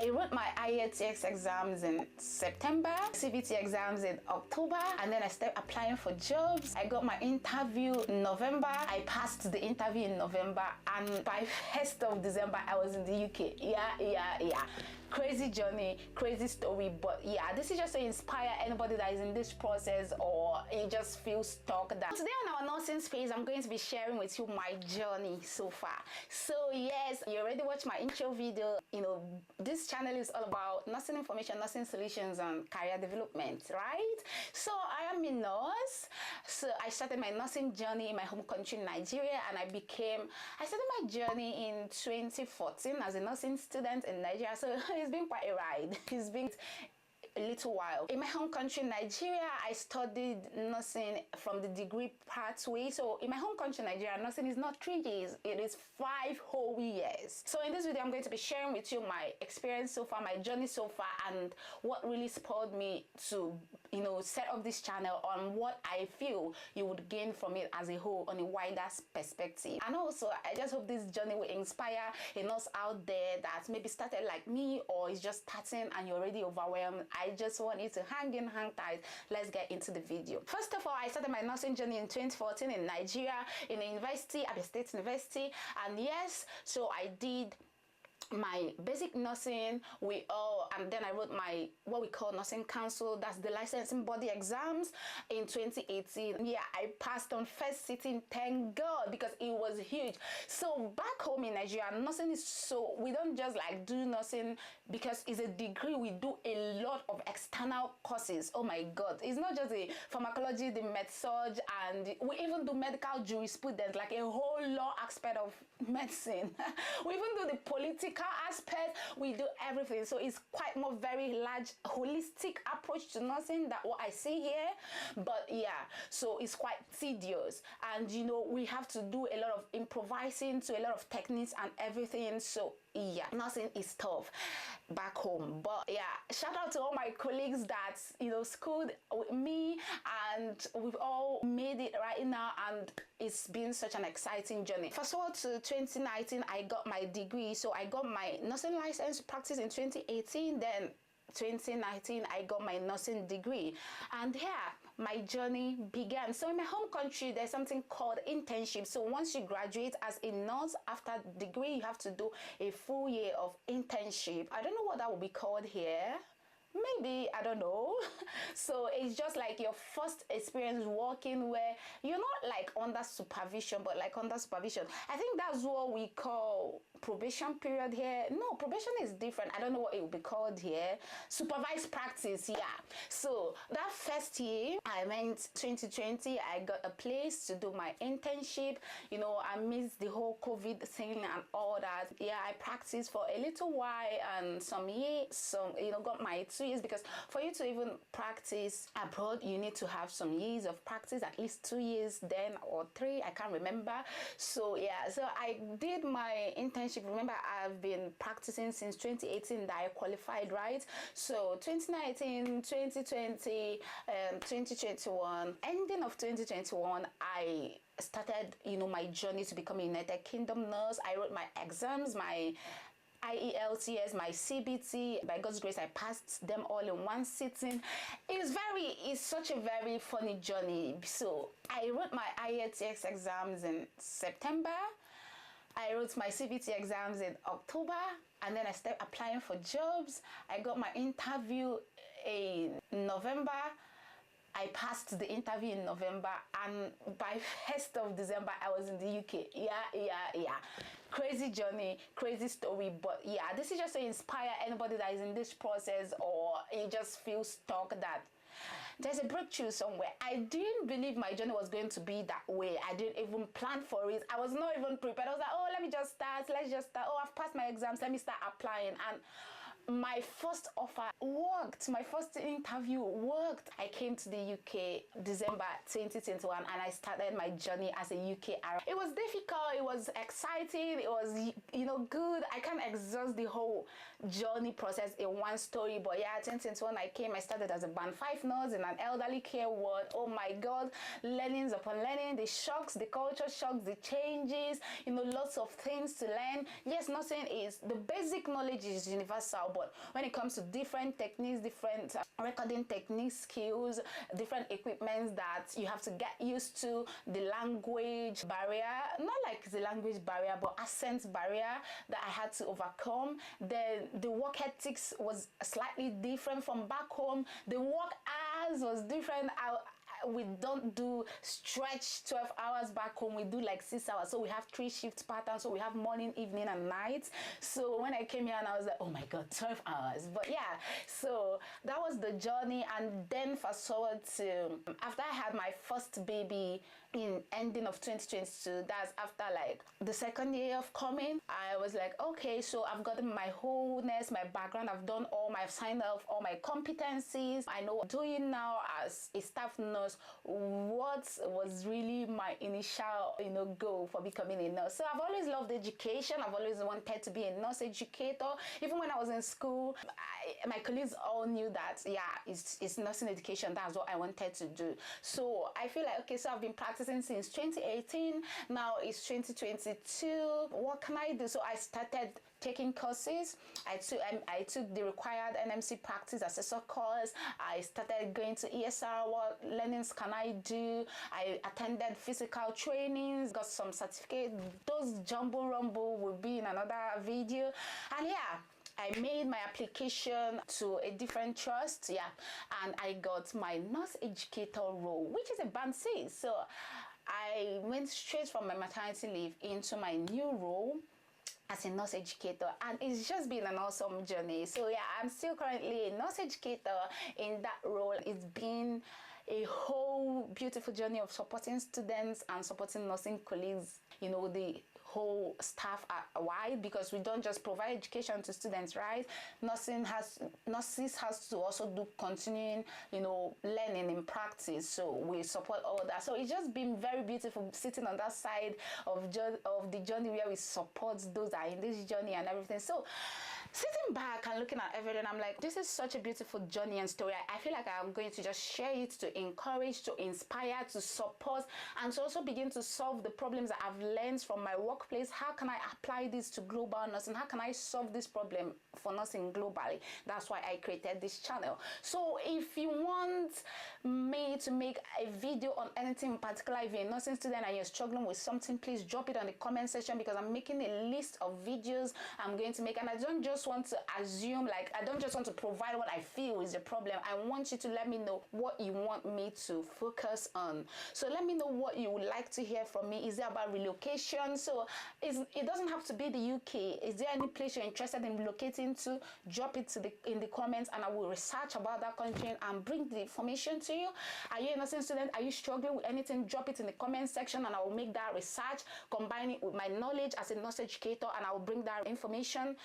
I wrote my IELTS exams in September, CBT exams in October, and then I started applying for jobs. I got my interview in November. I passed the interview in November, and by 1st of December, I was in the UK. Yeah. Crazy journey, crazy story, but yeah, this is just to inspire anybody that is in this process or you just feel stuck. That today on our nursing space, I'm going to be sharing with you my journey so far. So yes, you already watched my intro video. You know, this channel is all about nursing information, nursing solutions, and career development, right? So I am a nurse. So I started my nursing journey in my home country, Nigeria, and I started my journey in 2014 as a nursing student in Nigeria. So it's been quite a ride. It's been a little while. In my home country, Nigeria, I studied nursing from the degree pathway. So in my home country, Nigeria, nursing is not 3 years, it is 5 whole years. So in this video, I'm going to be sharing with you my experience so far, my journey so far, and what really spurred me to, you know, set up this channel on what I feel you would gain from it as a whole on a wider perspective. And also, I just hope this journey will inspire a nurse out there that maybe started like me or is just starting and you're already overwhelmed. I just want you to hang tight. Let's get into the video. First of all, I started my nursing journey in 2014 in Nigeria, in a university, Abia State University, and yes, so I did my basic nursing and then I wrote my what we call nursing council, that's the licensing body exams in 2018. Yeah, I passed on first sitting, thank God, because it was huge. So back home in Nigeria, nursing is so, we don't just like do nursing because it's a degree. We do a lot of external courses. Oh my God, it's not just the pharmacology, the med-surg, and we even do medical jurisprudence, like a whole law aspect of medicine. We even do the political aspect, we do everything. So it's quite more very large holistic approach to nursing that what I see here. But yeah, so it's quite tedious, and you know, we have to do a lot of improvising to a lot of techniques and everything. So yeah, nursing is tough back home. But yeah, shout out to all my colleagues that, you know, schooled with me, and we've all made it right now, and it's been such an exciting journey. Fast forward to 2019, I got my degree. So I got my nursing license practice in 2018, then 2019 I got my nursing degree, and here my journey began. So in my home country, there's something called internship. So once you graduate as a nurse, after degree, you have to do a full year of internship. I don't know what that will be called here. Maybe, I don't know. So it's just like your first experience working where you're not like under supervision, but like under supervision. I think that's what we call probation period here. No, probation is different. I don't know what it will be called here. Supervised practice, yeah. So that first year, I went 2020, I got a place to do my internship. You know, I missed the whole COVID thing and all that. Yeah, I practiced for a little while, and some years, you know, got my 2 years, because for you to even practice abroad, you need to have some years of practice, at least 2 years then, or 3, I can't remember. So yeah, so I did my internship. Remember, I've been practicing since 2018 that I qualified, right? So 2019, 2020, 2021, ending of 2021, I started, you know, my journey to become a United Kingdom nurse. I wrote my exams, my IELTS, my CBT. By God's grace, I passed them all in one sitting. It's such a very funny journey. So I wrote my IELTS exams in September. I wrote my CBT exams in October, and then I started applying for jobs. I got my interview in November. I passed the interview in November, and by 1st of December, I was in the UK. Yeah. Crazy journey, crazy story, but yeah, this is just to inspire anybody that is in this process or you just feel stuck, that there's a breakthrough somewhere. I didn't believe my journey was going to be that way. I didn't even plan for it. I was not even prepared. I was like, oh, let me just start. Let's just start. Oh, I've passed my exams. Let me start applying. And my first offer worked. My first interview worked. I came to the UK December 2021, and I started my journey as a UK RI. It was difficult. It was exciting. It was, you know, good. I can't exhaust the whole journey process in one story. But yeah, 2021 I came. I started as a band 5 nurse in an elderly care ward. Oh my God, learnings upon learning, the shocks, the culture shocks, the changes, you know, lots of things to learn. Yes, nursing is, the basic knowledge is universal, but when it comes to different techniques, different recording techniques, skills, different equipments that you have to get used to, the language barrier, not like the language barrier, but accent barrier that I had to overcome. Then the work ethics was slightly different from back home. The work hours was different. We don't do stretch 12 hours back home. We do like 6 hours. So we have 3 shift patterns. So we have morning, evening, and night. So when I came here and I was like, oh my God, 12 hours. But yeah, so that was the journey. And then fast forward to after I had my first baby in ending of 2022, that's after like the second year of coming, I was like, okay, so I've gotten my wholeness, my background, I've signed off all my competencies. I know what I'm doing now as a staff nurse. What was really my initial, goal for becoming a nurse. So I've always loved education. I've always wanted to be a nurse educator. Even when I was in school, my colleagues all knew that, yeah, it's nursing education. That's what I wanted to do. So I feel like, okay, so I've been practicing since 2018. Now it's 2022. What can I do? So I started taking courses. I took the required NMC practice assessor course. I started going to ESR. What learnings can I do? I attended physical trainings, got some certificates. Those jumble rumble will be in another video. And yeah, I made my application to a different trust, and I got my nurse educator role, which is a band 6. So I went straight from my maternity leave into my new role as a nurse educator, and it's just been an awesome journey. So yeah, I'm still currently a nurse educator in that role. It's been a whole beautiful journey of supporting students and supporting nursing colleagues, the whole staff wide, because we don't just provide education to students, right? Nurses has to also do continuing, learning in practice. So we support all that. So it's just been very beautiful sitting on that side of the journey where we support those that are in this journey and everything. So sitting back and looking at everything, I'm like, this is such a beautiful journey and story. I feel like I'm going to just share it to encourage, to inspire, to support, and to also begin to solve the problems that I've learned from my workplace. How can I apply this to global nursing? How can I solve this problem for nursing globally? That's why I created this channel. So if you want me to make a video on anything in particular, if you're a nursing student and you're struggling with something, please drop it on the comment section, because I'm making a list of videos I'm going to make. And I don't just want to assume, I don't just want to provide what I feel is the problem. I want you to let me know what you want me to focus on. So let me know what you would like to hear from me. Is it about relocation? So it doesn't have to be the UK. Is there any place you're interested in relocating to? Drop it in the comments, and I will research about that country and bring the information to you. Are you a nursing student? Are you struggling with anything? Drop it in the comment section, and I will make that research, combine it with my knowledge as a nurse educator, and I will bring that information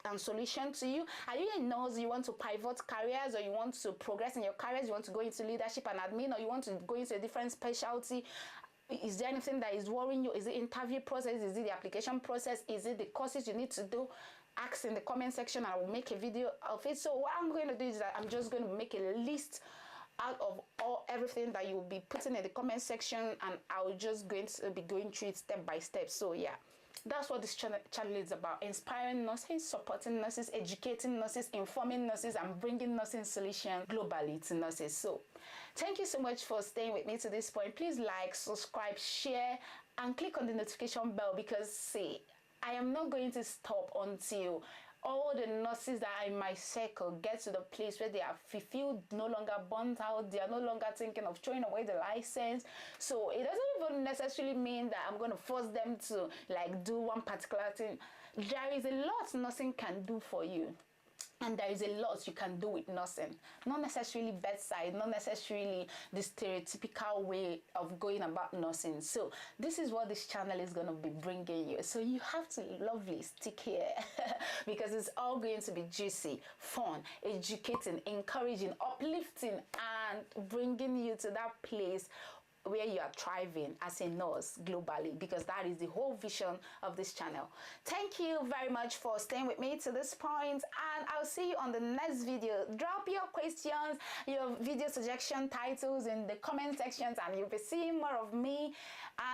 and solution to you. Are you a nurse? You want to pivot careers, or you want to progress in your careers? You want to go into leadership and admin, or you want to go into a different specialty? Is there anything that is worrying you? Is it interview process? Is it the application process? Is it the courses you need to do? Ask in the comment section, and I will make a video of it. So what I'm going to do is that I'm just going to make a list out of everything that you will be putting in the comment section, and I'll just going to be going through it step by step. So yeah, that's what this channel is about: inspiring nurses, supporting nurses, educating nurses, informing nurses, and bringing nursing solutions globally to nurses. So thank you so much for staying with me to this point. Please like, subscribe, share, and click on the notification bell, because see, I am not going to stop until all the nurses that are in my circle get to the place where they are fulfilled, no longer burnt out. They are no longer thinking of throwing away the license. So it doesn't even necessarily mean that I'm going to force them to do one particular thing. There is a lot nursing can do for you. And there is a lot you can do with nursing. Not necessarily bedside, not necessarily the stereotypical way of going about nursing. So this is what this channel is going to be bringing you. So you have to lovely stick here because it's all going to be juicy, fun, educating, encouraging, uplifting, and bringing you to that place where you are thriving as a nurse globally, because that is the whole vision of this channel. Thank you very much for staying with me to this point, and I'll see you on the next video. Drop your questions, your video suggestion titles in the comment sections, and you'll be seeing more of me.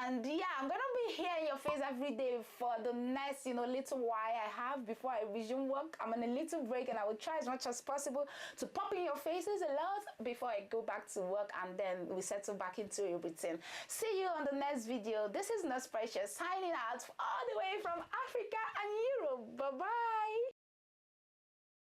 And yeah, I'm gonna be here in your face every day for the next little while I have before I resume work. I'm on a little break, and I will try as much as possible to pop in your faces a lot before I go back to work, and then we settle back into a routine. See you on the next video. This is Nurse Precious signing out all the way from Africa and Europe. Bye bye.